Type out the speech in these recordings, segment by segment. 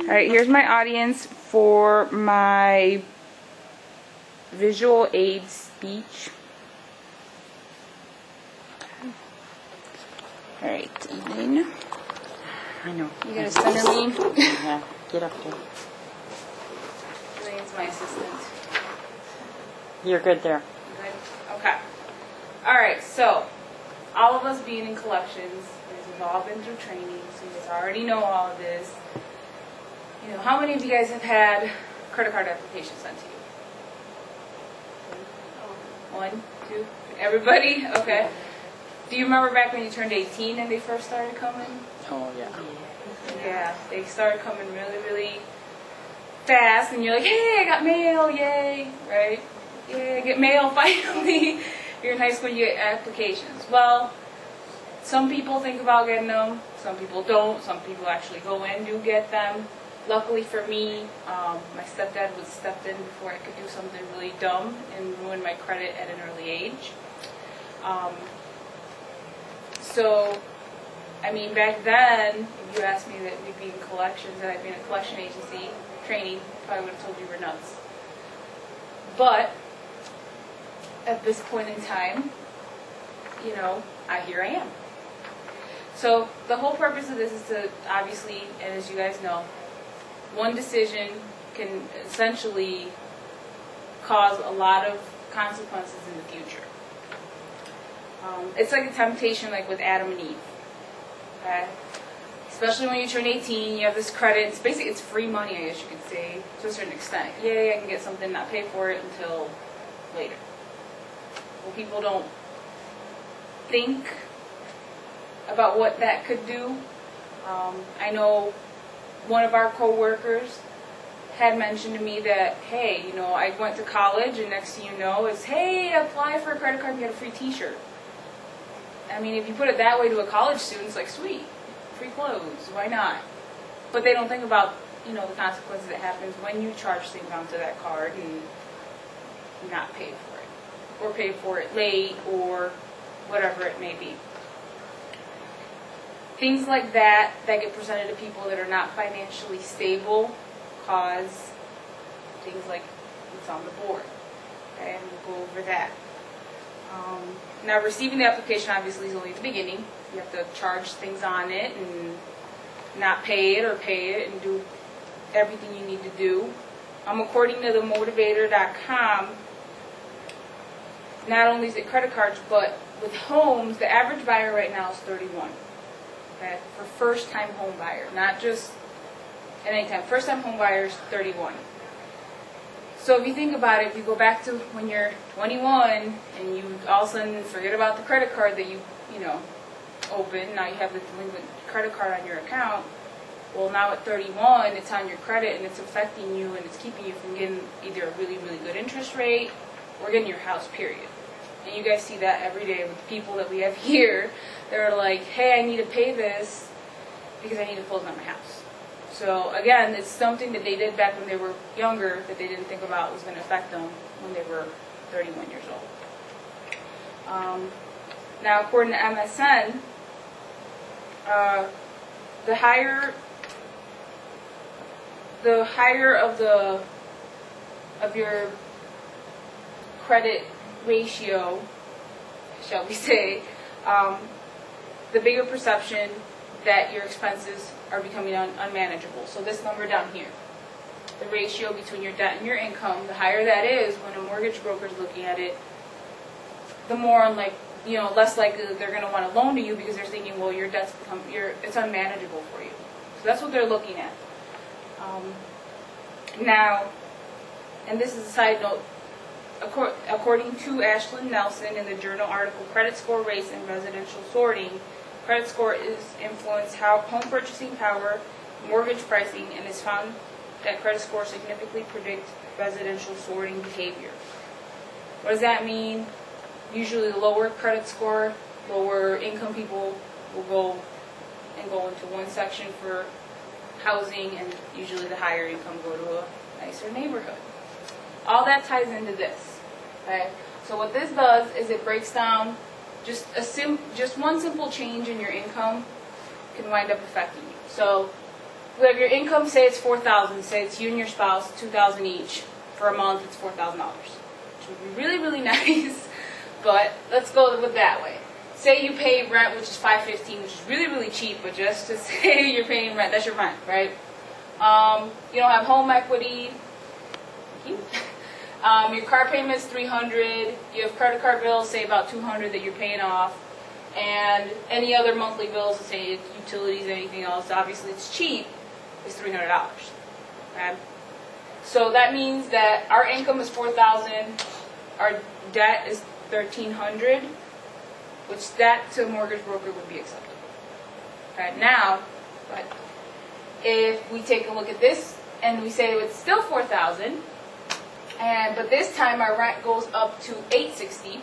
Alright, here's my audience for my visual aid speech. Alright, evening. I know. You gonna center me? Yeah, get up there. Elaine's my assistant. You're good there. Good? Okay. Alright, so all of us being in collections, we've all been through training, so you guys already know all of this. You know, how many of you guys have had credit card applications sent to you? One, two, everybody? Okay. Do you remember back when you turned 18 and they first started coming? Oh, yeah. Yeah, they started coming really, really fast, and you're like, hey, I got mail, yay, right? Yay, I get mail finally. If you're in high school, you get applications. Well, some people think about getting them, some people don't, some people actually go in and do get them. Luckily for me, my stepdad was stepped in before I could do something really dumb and ruin my credit at an early age. So, I mean, back then, if you asked me that we'd be in collections, that I'd be in a collection agency training, I probably would have told you we're nuts. But, at this point in time, you know, here I am. So, the whole purpose of this is to, obviously, and as you guys know, one decision can essentially cause a lot of consequences in the future. It's like a temptation like with Adam and Eve. Okay? Especially when you turn 18, you have this credit. It's basically, it's free money, I guess you could say, to a certain extent. Yay, I can get something, not pay for it until later. Well, people don't think about what that could do. I know one of our co-workers had mentioned to me that, hey, you know, I went to college and next thing you know is, hey, apply for a credit card and get a free t-shirt. I mean, if you put it that way to a college student, it's like, sweet, free clothes, why not? But they don't think about, you know, the consequences that happens when you charge things onto that card and not pay for it. Or pay for it late or whatever it may be. Things like that get presented to people that are not financially stable cause things like what's on the board. Okay, and we'll go over that. Now, receiving the application obviously is only the beginning. You have to charge things on it and not pay it or pay it and do everything you need to do. According to the motivator.com, not only is it credit cards, but with homes, the average buyer right now is 31. Okay, for first-time home buyer, not just at any time. First-time home buyers, 31. So if you think about it, if you go back to when you're 21 and you all of a sudden forget about the credit card that you opened, now you have the delinquent credit card on your account. Well, now at 31, it's on your credit and it's affecting you and it's keeping you from getting either a really, really good interest rate or getting your house, period. And you guys see that every day with the people that we have here. They're like, hey, I need to pay this because I need to close on my house. So again, it's something that they did back when they were younger that they didn't think about was going to affect them when they were 31 years old. Now, according to MSN, the higher of your credit ratio, shall we say, the bigger perception that your expenses are becoming unmanageable. So this number down here, the ratio between your debt and your income, the higher that is when a mortgage broker is looking at it, the more less likely they're going to want to loan to you because they're thinking, well, your debt's it's unmanageable for you. So that's what they're looking at. Now, and this is a side note, according to Ashlyn Nelson in the journal article Credit Score Race and Residential Sorting, credit score is influenced how home purchasing power, mortgage pricing, and is found that credit scores significantly predict residential sorting behavior. What does that mean? Usually the lower credit score, lower income people will go into one section for housing, and usually the higher income go to a nicer neighborhood. All that ties into this. Okay? So what this does is it breaks down just one simple change in your income can wind up affecting you. So we have your income, say it's $4,000, say it's you and your spouse, $2,000 each. For a month, it's $4,000, which would be really, really nice, but let's go with that way. Say you pay rent, which is $515, which is really, really cheap, but just to say you're paying rent, that's your rent, right? You don't have home equity. Your car payment's $300. You have credit card bills, say about $200 that you're paying off, and any other monthly bills, say utilities, anything else. Obviously, it's cheap. It's $300. Okay? So that means that our income is $4,000. Our debt is $1,300, which that to a mortgage broker would be acceptable. Okay? Now, but if we take a look at this and we say it's still $4,000. But this time our rent goes up to $860.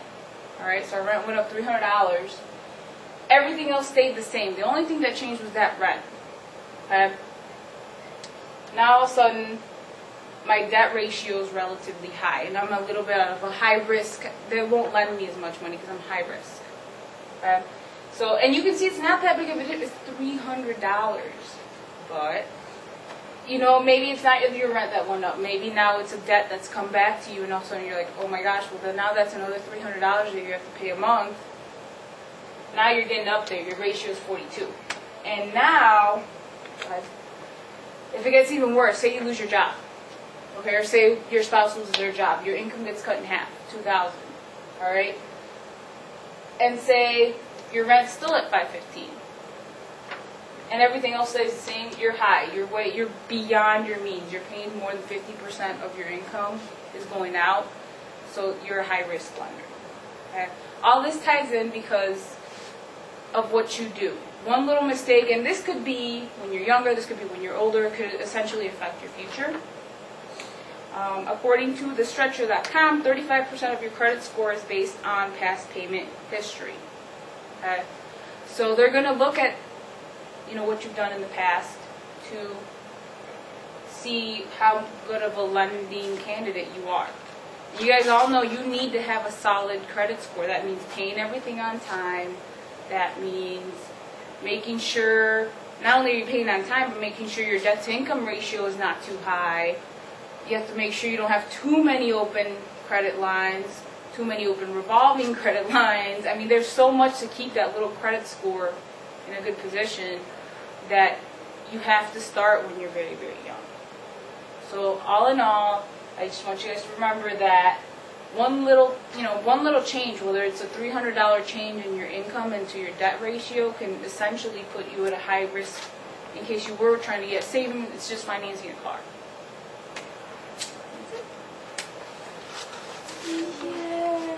All right, so our rent went up $300. Everything else stayed the same. The only thing that changed was that rent. Okay. Now all of a sudden, my debt ratio is relatively high, and I'm a little bit of a high risk. They won't lend me as much money because I'm high risk. Okay. So, and you can see it's not that big of a difference. It's $300, but. You know, maybe it's not your rent that went up. Maybe now it's a debt that's come back to you, and all of a sudden you're like, oh my gosh, well then now that's another $300 that you have to pay a month. Now you're getting up there. Your ratio is 42. And now, if it gets even worse, say you lose your job. Okay, or say your spouse loses their job. Your income gets cut in half, $2,000. All right? And say your rent's still at $515. And everything else stays the same, you're high, you're beyond your means. You're paying more than 50% of your income is going out, so you're a high-risk lender. Okay? All this ties in because of what you do. One little mistake, and this could be when you're younger, this could be when you're older, it could essentially affect your future. According to thestretcher.com, 35% of your credit score is based on past payment history. Okay? So they're going to look at what you've done in the past to see how good of a lending candidate you are. You guys all know you need to have a solid credit score. That means paying everything on time. That means making sure, not only are you paying on time, but making sure your debt to income ratio is not too high. You have to make sure you don't have too many open credit lines, too many open revolving credit lines. I mean, there's so much to keep that little credit score in a good position that you have to start when you're very, very young. So all in all, I just want you guys to remember that one little change, whether it's a $300 change in your income into your debt ratio, can essentially put you at a high risk in case you were trying to get saving. It's just financing a car.